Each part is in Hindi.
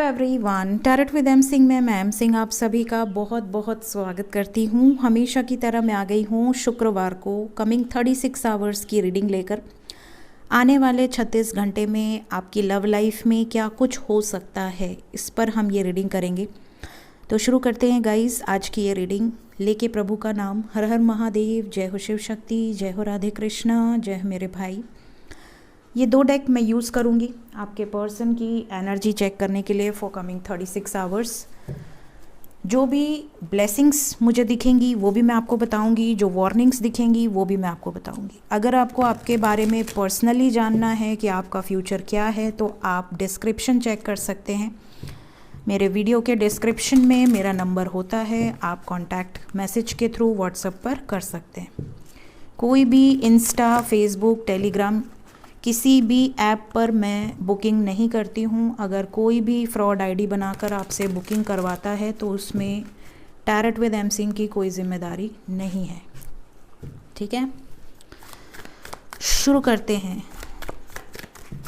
Everyone, tarot with M Singh में मैं एम सिंह आप सभी का बहुत बहुत स्वागत करती हूँ। हमेशा की तरह मैं आ गई हूँ शुक्रवार को कमिंग 36 आवर्स की रीडिंग लेकर। आने वाले 36 घंटे में आपकी लव लाइफ में क्या कुछ हो सकता है, इस पर हम ये रीडिंग करेंगे। तो शुरू करते हैं गाइस आज की ये रीडिंग। लेके प्रभु का नाम, हर हर महादेव, जय हो शिव शक्ति, जय हो राधे कृष्णा, जय हो मेरे भाई। ये 2 डेक मैं यूज़ करूँगी आपके पर्सन की एनर्जी चेक करने के लिए फॉर कमिंग 36 आवर्स। जो भी ब्लेसिंग्स मुझे दिखेंगी वो भी मैं आपको बताऊंगी, जो वार्निंग्स दिखेंगी वो भी मैं आपको बताऊंगी। अगर आपको आपके बारे में पर्सनली जानना है कि आपका फ्यूचर क्या है तो आप डिस्क्रिप्शन चेक कर सकते हैं। मेरे वीडियो के डिस्क्रिप्शन में मेरा नंबर होता है, आप कॉन्टैक्ट मैसेज के थ्रू व्हाट्सएप पर कर सकते हैं। कोई भी इंस्टा, फेसबुक, टेलीग्राम किसी भी ऐप पर मैं बुकिंग नहीं करती हूँ। अगर कोई भी फ्रॉड आईडी बनाकर आपसे बुकिंग करवाता है तो उसमें टैरट विद एम सिंह की कोई जिम्मेदारी नहीं है, ठीक है। शुरू करते हैं।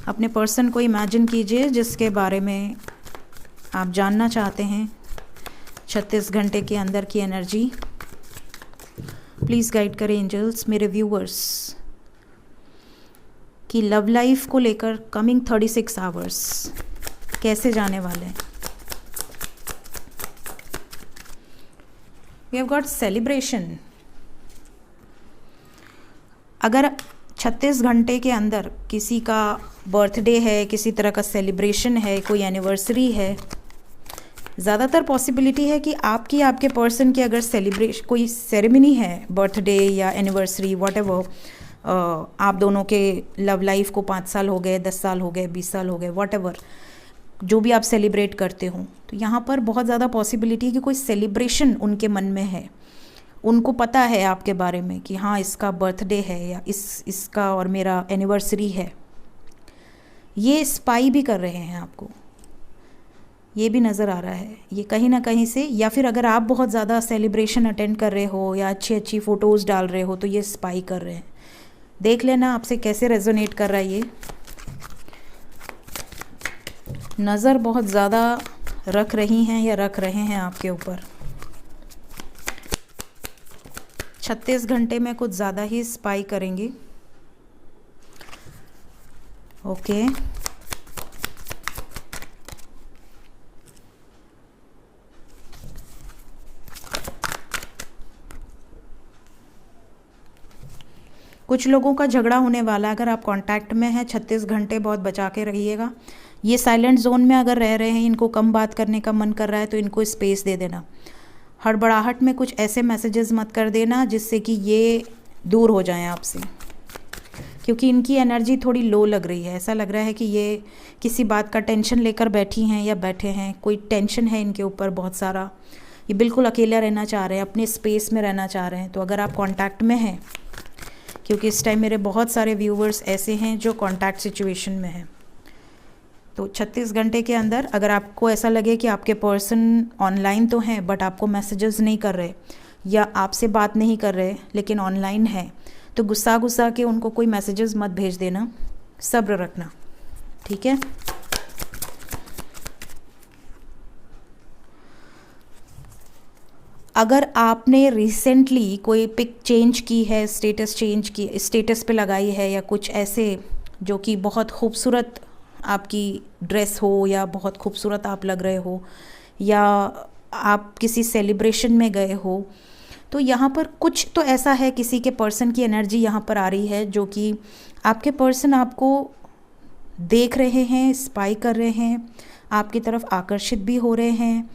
अपने पर्सन को इमेजिन कीजिए जिसके बारे में आप जानना चाहते हैं। 36 घंटे के अंदर की एनर्जी प्लीज़ गाइड करें एंजल्स मेरे व्यूअर्स कि लव लाइफ को लेकर कमिंग 36 आवर्स कैसे जाने वाले हैं। We have got celebration. अगर 36 घंटे के अंदर किसी का बर्थडे है, किसी तरह का सेलिब्रेशन है, कोई एनिवर्सरी है, ज़्यादातर पॉसिबिलिटी है कि आपके पर्सन की अगर सेलिब्रेशन कोई सेरेमनी है, बर्थडे या एनिवर्सरी व्हाटएवर, आप दोनों के लव लाइफ को 5 साल हो गए, 10 साल हो गए, 20 साल हो गए, व्हाटएवर जो भी आप सेलिब्रेट करते हो, तो यहाँ पर बहुत ज़्यादा पॉसिबिलिटी है कि कोई सेलिब्रेशन उनके मन में है। उनको पता है आपके बारे में कि हाँ इसका बर्थडे है या इसका और मेरा एनिवर्सरी है। ये स्पाई भी कर रहे हैं आपको, ये भी नज़र आ रहा है ये कहीं ना कहीं से। या फिर अगर आप बहुत ज़्यादा सेलिब्रेशन अटेंड कर रहे हो या अच्छी अच्छी फ़ोटोज़ डाल रहे हो तो ये स्पाई कर रहे हैं। देख लेना आपसे कैसे रेजोनेट कर रहा है ये। नज़र बहुत ज़्यादा रख रही हैं या रख रहे हैं आपके ऊपर। 36 घंटे में कुछ ज़्यादा ही स्पाई करेंगे। ओके, कुछ लोगों का झगड़ा होने वाला है। अगर आप कांटेक्ट में हैं 36 घंटे बहुत बचा के रहिएगा। ये साइलेंट जोन में अगर रह रहे हैं, इनको कम बात करने का मन कर रहा है तो इनको स्पेस दे देना। हड़बड़ाहट में कुछ ऐसे मैसेजेस मत कर देना जिससे कि ये दूर हो जाएं आपसे, क्योंकि इनकी एनर्जी थोड़ी लो लग रही है। ऐसा लग रहा है कि ये किसी बात का टेंशन लेकर बैठी हैं या बैठे हैं, कोई टेंशन है इनके ऊपर बहुत सारा। ये बिल्कुल अकेला रहना चाह रहे हैं, अपने स्पेस में रहना चाह रहे हैं। तो अगर आप कॉन्टैक्ट में हैं, क्योंकि इस टाइम मेरे बहुत सारे व्यूवर्स ऐसे हैं जो कॉन्टैक्ट सिचुएशन में हैं, तो 36 घंटे के अंदर अगर आपको ऐसा लगे कि आपके पर्सन ऑनलाइन तो हैं बट आपको मैसेजेस नहीं कर रहे या आपसे बात नहीं कर रहे लेकिन ऑनलाइन है, तो गुस्सा के उनको कोई मैसेजेस मत भेज देना, सब्र रखना, ठीक है। अगर आपने रिसेंटली कोई पिक चेंज की है, स्टेटस पे लगाई है या कुछ ऐसे जो कि बहुत खूबसूरत आपकी ड्रेस हो या बहुत खूबसूरत आप लग रहे हो या आप किसी सेलिब्रेशन में गए हो, तो यहाँ पर कुछ तो ऐसा है, किसी के पर्सन की एनर्जी यहाँ पर आ रही है जो कि आपके पर्सन आपको देख रहे हैं, स्पाई कर रहे हैं, आपकी तरफ आकर्षित भी हो रहे हैं।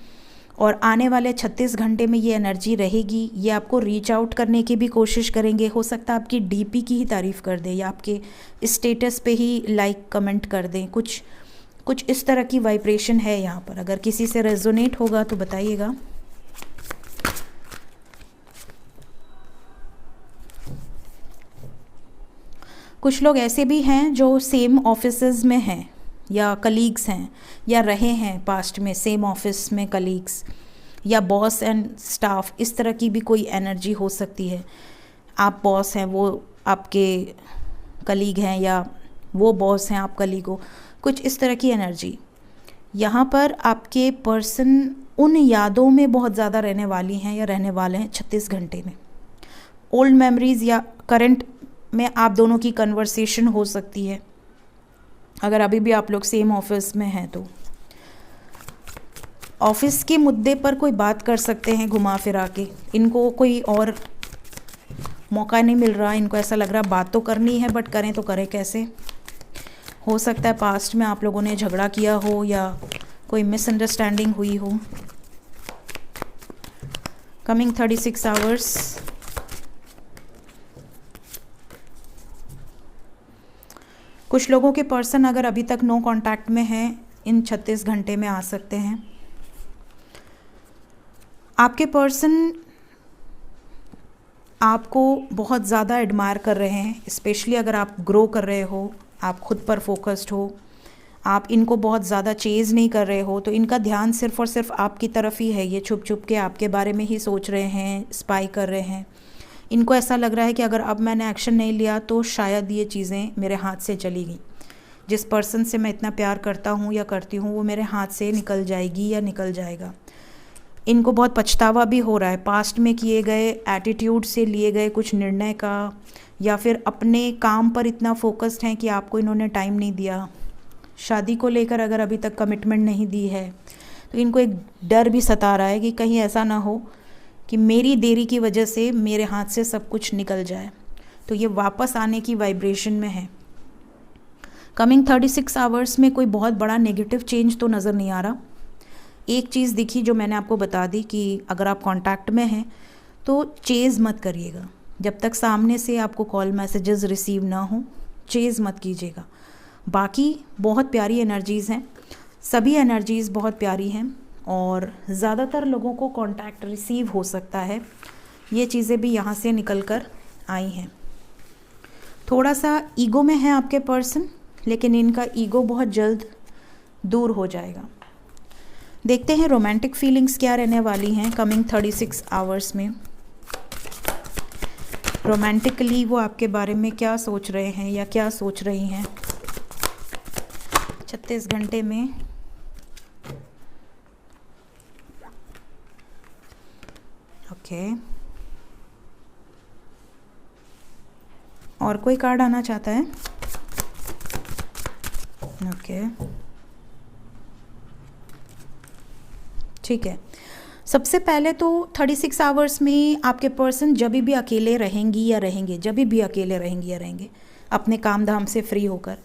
और आने वाले 36 घंटे में ये एनर्जी रहेगी। ये आपको रीच आउट करने की भी कोशिश करेंगे। हो सकता है आपकी डीपी की ही तारीफ़ कर दें या आपके स्टेटस पे ही लाइक कमेंट कर दें। कुछ इस तरह की वाइब्रेशन है यहाँ पर। अगर किसी से रेजोनेट होगा तो बताइएगा। कुछ लोग ऐसे भी हैं जो सेम ऑफिसेज में हैं या कलीग्स हैं या रहे हैं पास्ट में सेम ऑफिस में कलीग्स या बॉस एंड स्टाफ, इस तरह की भी कोई एनर्जी हो सकती है। आप बॉस हैं, वो आपके कलीग हैं, या वो बॉस हैं, आप कलीग हो, कुछ इस तरह की एनर्जी यहाँ पर आपके पर्सन उन यादों में बहुत ज़्यादा रहने वाली हैं या रहने वाले हैं 36 घंटे में। ओल्ड मेमोरीज़ या करंट में आप दोनों की कन्वर्सेशन हो सकती है, अगर अभी भी आप लोग सेम ऑफिस में हैं तो ऑफिस के मुद्दे पर कोई बात कर सकते हैं घुमा फिरा के। इनको कोई और मौका नहीं मिल रहा, इनको ऐसा लग रहा बात तो करनी है बट करें तो करें कैसे। हो सकता है पास्ट में आप लोगों ने झगड़ा किया हो या कोई मिसअंडरस्टैंडिंग हुई हो। कमिंग 36 आवर्स, कुछ लोगों के पर्सन अगर अभी तक नो कांटेक्ट में हैं, इन 36 घंटे में आ सकते हैं। आपके पर्सन आपको बहुत ज़्यादा एडमायर कर रहे हैं, स्पेशली अगर आप ग्रो कर रहे हो, आप खुद पर फोकस्ड हो, आप इनको बहुत ज़्यादा चेज़ नहीं कर रहे हो, तो इनका ध्यान सिर्फ़ और सिर्फ आपकी तरफ ही है। ये छुप छुप के आपके बारे में ही सोच रहे हैं, स्पाई कर रहे हैं। इनको ऐसा लग रहा है कि अगर अब मैंने एक्शन नहीं लिया तो शायद ये चीज़ें मेरे हाथ से चली गई। जिस पर्सन से मैं इतना प्यार करता हूँ या करती हूँ वो मेरे हाथ से निकल जाएगी या निकल जाएगा। इनको बहुत पछतावा भी हो रहा है पास्ट में किए गए एटीट्यूड से लिए गए कुछ निर्णय का, या फिर अपने काम पर इतना फोकस्ड हैं कि आपको इन्होंने टाइम नहीं दिया। शादी को लेकर अगर अभी तक कमिटमेंट नहीं दी है तो इनको एक डर भी सता रहा है कि कहीं ऐसा ना हो कि मेरी देरी की वजह से मेरे हाथ से सब कुछ निकल जाए। तो ये वापस आने की वाइब्रेशन में है। कमिंग 36 आवर्स में कोई बहुत बड़ा नेगेटिव चेंज तो नज़र नहीं आ रहा। एक चीज़ दिखी जो मैंने आपको बता दी कि अगर आप कांटेक्ट में हैं तो चेज़ मत करिएगा। जब तक सामने से आपको कॉल मैसेजेस रिसीव ना हो, चेज़ मत कीजिएगा। बाकी बहुत प्यारी एनर्जीज़ हैं, सभी एनर्जीज़ बहुत प्यारी हैं और ज़्यादातर लोगों को कांटेक्ट रिसीव हो सकता है। ये चीज़ें भी यहाँ से निकल कर आई हैं। थोड़ा सा ईगो में है आपके पर्सन, लेकिन इनका ईगो बहुत जल्द दूर हो जाएगा। देखते हैं रोमांटिक फीलिंग्स क्या रहने वाली हैं कमिंग 36 आवर्स में। रोमांटिकली वो आपके बारे में क्या सोच रहे हैं या क्या सोच रही हैं 36 घंटे में। ओके, और कोई कार्ड आना चाहता है? ओके, ठीक है। सबसे पहले तो 36 आवर्स में आपके पर्सन जब भी अकेले रहेंगी या रहेंगे, जब भी अकेले रहेंगी या रहेंगे अपने काम धाम से फ्री होकर,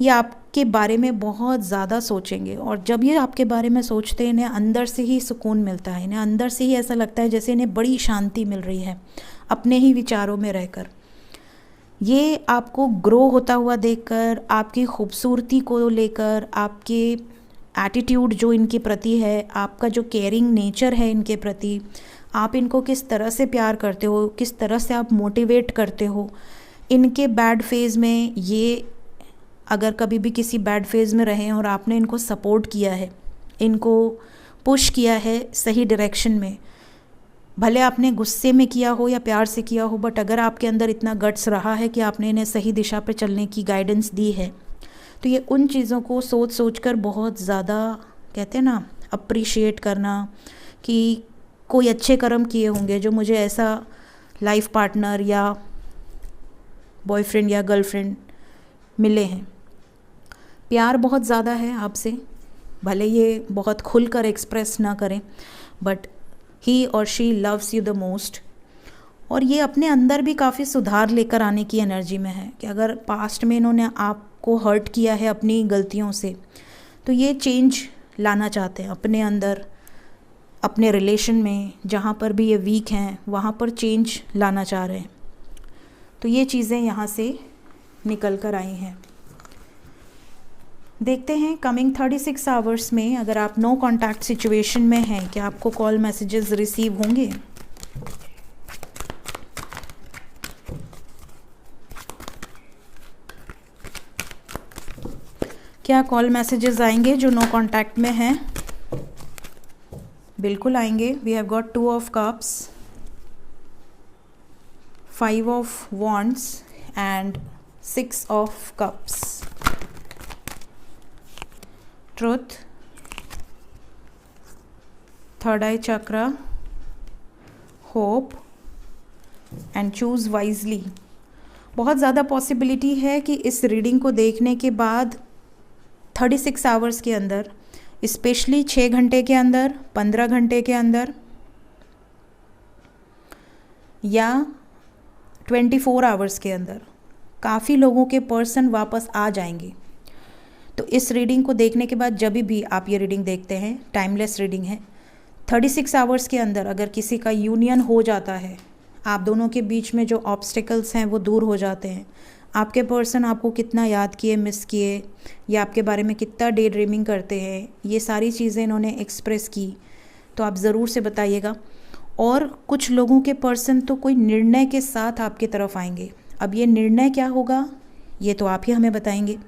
ये आपके बारे में बहुत ज़्यादा सोचेंगे। और जब ये आपके बारे में सोचते हैं इन्हें अंदर से ही सुकून मिलता है, इन्हें अंदर से ही ऐसा लगता है जैसे इन्हें बड़ी शांति मिल रही है अपने ही विचारों में रहकर। ये आपको ग्रो होता हुआ देखकर, आपकी खूबसूरती को लेकर, आपके एटीट्यूड जो इनके प्रति है, आपका जो केयरिंग नेचर है इनके प्रति, आप इनको किस तरह से प्यार करते हो, किस तरह से आप मोटिवेट करते हो। इनके बैड फेज़ में, ये अगर कभी भी किसी बैड फेज़ में रहे और आपने इनको सपोर्ट किया है, इनको पुश किया है सही डायरेक्शन में, भले आपने गुस्से में किया हो या प्यार से किया हो, बट अगर आपके अंदर इतना गट्स रहा है कि आपने इन्हें सही दिशा पर चलने की गाइडेंस दी है, तो ये उन चीज़ों को सोच सोच कर बहुत ज़्यादा, कहते हैं ना, अप्रिशिएट करना कि कोई अच्छे कर्म किए होंगे जो मुझे ऐसा लाइफ पार्टनर या बॉयफ्रेंड या गर्लफ्रेंड मिले हैं। प्यार बहुत ज़्यादा है आपसे, भले ये बहुत खुलकर एक्सप्रेस ना करें, बट ही और she loves you the most. और ये अपने अंदर भी काफ़ी सुधार लेकर आने की एनर्जी में है कि अगर पास्ट में इन्होंने आपको हर्ट किया है अपनी गलतियों से, तो ये चेंज लाना चाहते हैं अपने अंदर, अपने रिलेशन में। जहाँ पर भी ये वीक हैं वहाँ पर चेंज लाना चाह रहे हैं। तो ये चीज़ें यहाँ से निकल कर आई हैं। देखते हैं कमिंग 36 आवर्स में अगर आप नो कॉन्टैक्ट सिचुएशन में हैं, क्या आपको कॉल मैसेजेस रिसीव होंगे? क्या कॉल मैसेजेस आएंगे जो नो कांटेक्ट में हैं? बिल्कुल आएंगे। We have got 2 of cups, 5 of wands and 6 of cups. Truth, third eye chakra, hope and choose wisely. बहुत ज़्यादा पॉसिबिलिटी है कि इस रीडिंग को देखने के बाद 36 आवर्स के अंदर, स्पेशली 6 घंटे के अंदर, 15 घंटे के अंदर या 24 आवर्स के अंदर काफ़ी लोगों के पर्सन वापस आ जाएंगे। तो इस रीडिंग को देखने के बाद जब भी आप ये रीडिंग देखते हैं, टाइमलेस रीडिंग है, 36 आवर्स के अंदर अगर किसी का यूनियन हो जाता है, आप दोनों के बीच में जो ऑब्स्टिकल्स हैं वो दूर हो जाते हैं, आपके पर्सन आपको कितना याद किए, मिस किए, या आपके बारे में कितना डे ड्रीमिंग करते हैं, ये सारी चीज़ें इन्होंने एक्सप्रेस की, तो आप ज़रूर से बताइएगा। और कुछ लोगों के पर्सन तो कोई निर्णय के साथ आपकी तरफ आएंगे। अब ये निर्णय क्या होगा ये तो आप ही हमें बताएंगे,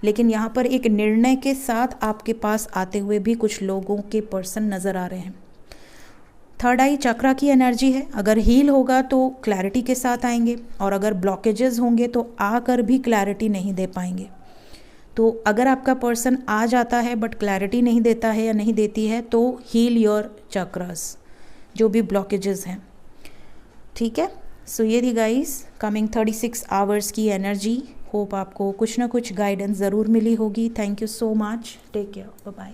लेकिन यहाँ पर एक निर्णय के साथ आपके पास आते हुए भी कुछ लोगों के पर्सन नज़र आ रहे हैं। थर्ड आई चक्रा की एनर्जी है, अगर हील होगा तो क्लैरिटी के साथ आएंगे, और अगर ब्लॉकेजेस होंगे तो आकर भी क्लैरिटी नहीं दे पाएंगे। तो अगर आपका पर्सन आ जाता है बट क्लैरिटी नहीं देता है या नहीं देती है, तो हील योर चक्रास, जो भी ब्लॉकेजेस हैं। ठीक है, सो ये थी गाइस कमिंग 36 आवर्स की एनर्जी। होप आपको कुछ ना कुछ गाइडेंस ज़रूर मिली होगी। Thank you so much, take care, bye bye.